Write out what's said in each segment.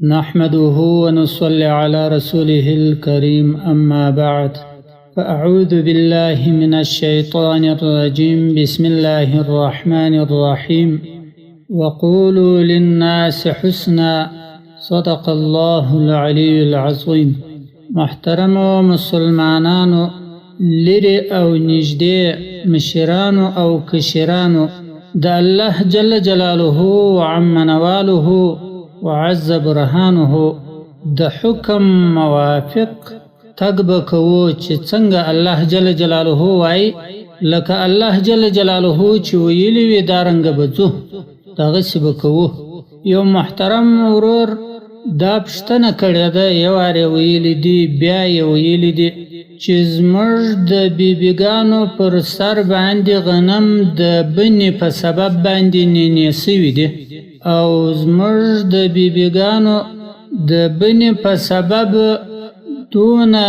نحمده ونصلي على رسوله الكريم أما بعد فأعوذ بالله من الشيطان الرجيم بسم الله الرحمن الرحيم وقولوا للناس حسنا صدق الله العلي العظيم. محترم مسلمانانو لری او نجدی مشرانو او کشرانو دا الله جل جلاله وعم نواله وعز برهانه د حکم موافق تقبکو چې څنګه الله جل جلاله وای لکه الله جل جلاله چې ویلی وی دارنګ بځو دغه سبکو. یو محترم ورور دا پښتنه کړی ده یو اړ ویلی دی بیا یو ویلی دی چې زموږ د بیبیګانو پر سر باندې غنم د بنې په سبب باندې نینې سوي دي او زموږ د بیبیګانو د بنې په سبب دونه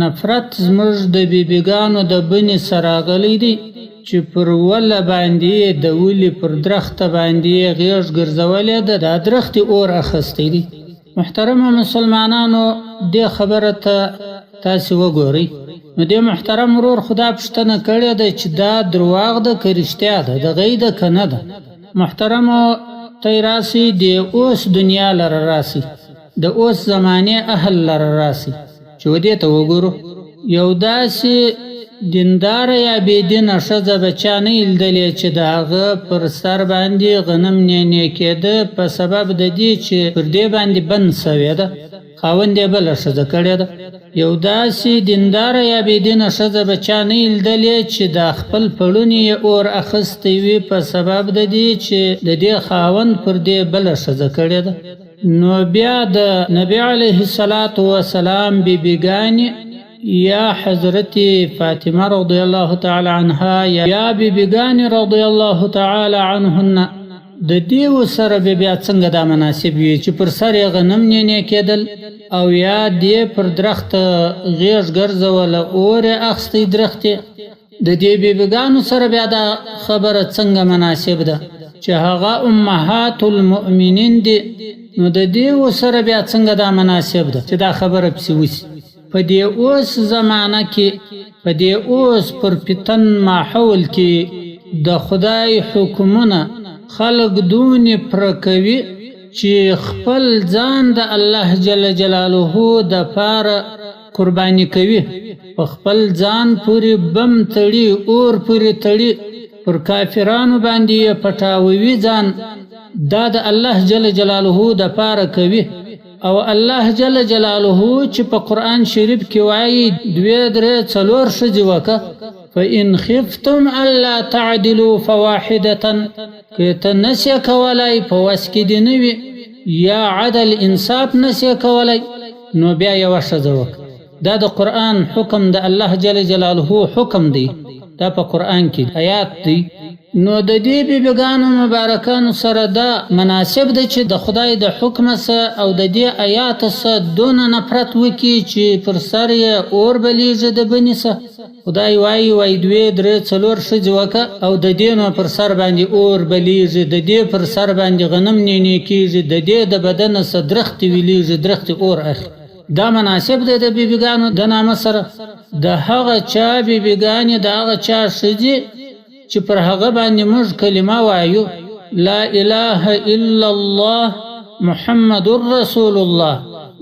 نفرت زموږ د بیبیګانو د بنې سره غلی دی چې پر وله باندې د ولې پر درخته باندې غیږ ګرځولې ده دا درخت اور اخستی دی. محترم مسلمانانو دې خبره ته تاسو وګورئ نو دې محترم ورور خدا پښتنه کړی ده چې دا درواغ ده که رښتیا ده د غیده که نه ده. محترم تی راسی د اوس دنیا لره راسی د اوس زمانه اهل لره راسی چې ودې ته وګورو یو داسې دیندار یا بېدینه ښځه به چا نه لیدلې چې د هغه پر سر باندې غنم نینې کېده په سبب د دې چې پر دې باندې بند سوې ده خاوند یې بله ښځه کړې ده. یو داسې دینداره یا بېدینه ښځه به چا نه لیدلې چې د خپل پړونی یې اور اخیستی وي په سبب د دې چې د دې خاوند پر دې بله ښځه کړې ده. نو بیا د نبی علیه السلام بیبیګانې یا حضرت فاطمه رضی الله تعالی عنها یا بیبیګانې رضی الله تعالی عنهن د دیو سره بیا څنګه دا مناسب وي چې پر سر یې غنم نینې کېدل او یا دې پر درخت غیږ ګرځوله اور یې اخیستی درخت د دې بیبیګانو سره بیا دا خبره څنګه مناسب ده چې هغه امهات المؤمنین دي نو د دیو سره بیا څنګه دا مناسب ده چې دا خبره پسې وسي. په دې اوس زمانه کې په دې اوس پر فتن ماحول کې د خدای حکمونه خلق دونی پرکوي چې خپل ځان د الله جل جلاله د پاره قرباني کوي په خپل ځان پوری بم تړي اور پوری تړي پر کافرانو باندې پټاوي ځان دا د الله جل جلاله د پاره کوي. او الله جل جلاله چې په قرآن شریف کې وایي 2-3-4 ښځې وکړه فإن خفتم ألا تعدلوا فواحدة که ته نسې کولی په وس کې دې نه وي یا عدل انصاف نسې کولی نو بیا یوه ښځه وکړه. دا د قرآن حکم د الله جل جلاله حکم دی دا په قرآن کې آیات دی. نو د دې بیبیګانو مبارکانو سره دا مناسب دی چې د خدای د حکم سره او د دې آیات سره دونه نفرت وکړي چې پر سر یې اور بلیږي د بنې سره. خدای وایي 2-3-4 ښځې وکړه او د دې نو پر سر باندې اور بلیږي د دې پر سر باندې غنم نینې کېږي د دې د بدن سره درخت ویلیږي درخت اور اخلي. دا مناسب دی د بیبیګانو د نامه سره د هغه چا بیبیګانې د هغه چا ښځې چې پر هغه باندې موږ کلمه وایو لا اله الا الله محمد رسول الله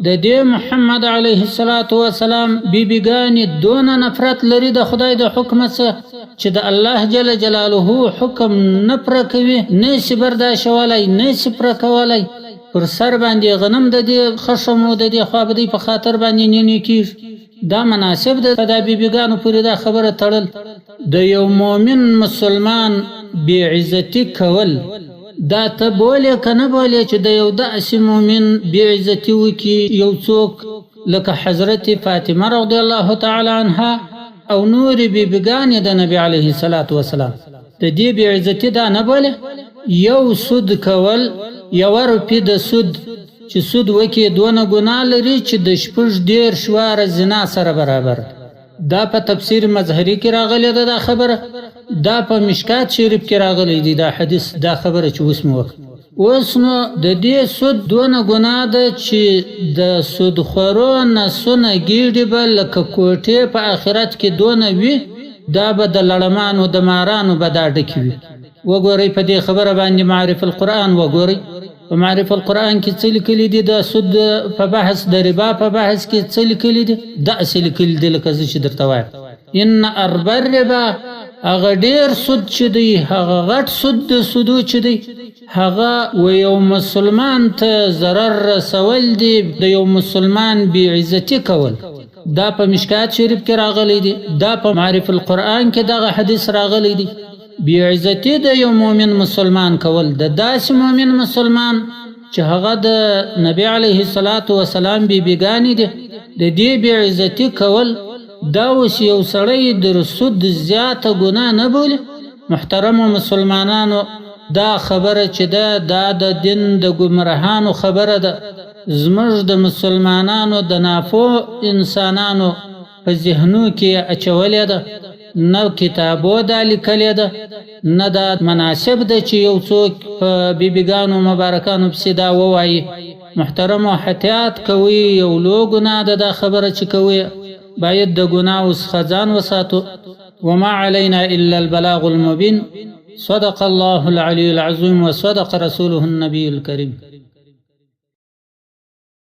د دې محمد علیه السلام بیبیګانې دونه نفرت لري د خدای د حکم څخه چې د الله جل جلاله حکم نه پره کوي نه شي برداشتولی نه شي پره کولی پر سر باندې غنم د دې خشمو د دې خوابدۍ په خاطر باندې نینې کېږي. دا مناسب ده په دا بیبیګانو پورې دا خبره تړل. د یو مؤمن مسلمان بې عزتي کول دا ته بولې که نه بولې چې د یو داسې مؤمن بې عزتي وکړي یو څوک لکه حضرت فاطمه رضی الله تعالی عنها او نورې بیبیګانې د نبی علیه السلام د دې بې عزتي دا نه بولې. یو سود کول 1 روپۍ د سود چې سود وکړي دونه ګناه لري چې د 18 واره زنا سره برابر. دا په تفسیر مظهری کې راغلی ده دا خبره دا په مشکات شریف کې راغلی دی دا حدیث دا خبره چې اوس مو وکړه اوس نو د دې سود دونه ګناه ده چې د سودخورو نسونه ګیډې به لکه کوټې په آخرت کې دونه وي، دا به د لړمانو د مارانو به دا ډکې وي. وګورئ په دې خبره باندې معارف القرآن وګورئ. په معارف القرآن کې څه لیکلي دي د سود په بحث، د ربا په بحث کې څه لیکلي دي؟ داسې لیکلي دي لکه زه چې درته وایم. ان اربا الربا، هغه ډیر سود چې دی، هغه غټ سود د سودو چې دی، هغه و یو مسلمان ته ضرر رسول دی، د یو مسلمان بی عزتی کول. دا په مشکات شریف کې راغلی دی، دا په معارف القرآن کې دغه حدیث راغلی دی. بی عزتی د یو مؤمن مسلمان کول، د داسې مؤمن مسلمان چې هغه د نبی علیه الصلاة والسلام بیبیګانې دي، د دې بی عزتی کول دا اوس یو سړی د سود زیاته ګناه نه بولي. محترمو مسلمانانو، دا خبره چې دا د دین د ګمراهانو خبره ده. زموږ د مسلمانانو د نافو انسانانو په ذهنو کې اچولې ده، نه کتابو دا لیکلې ده، نه دا مناسب ده چې یو څوک په بیبیګانو مبارکانو پسې دا ووایي. محترمو، احتیاط کوي، یو لو ګناه ده دا خبره چې کوي، باید د ګناه څخه ځان وساتو. وما علينا الا البلاغ المبين. صدق الله العلي العظيم وصدق رسوله النبي الكريم.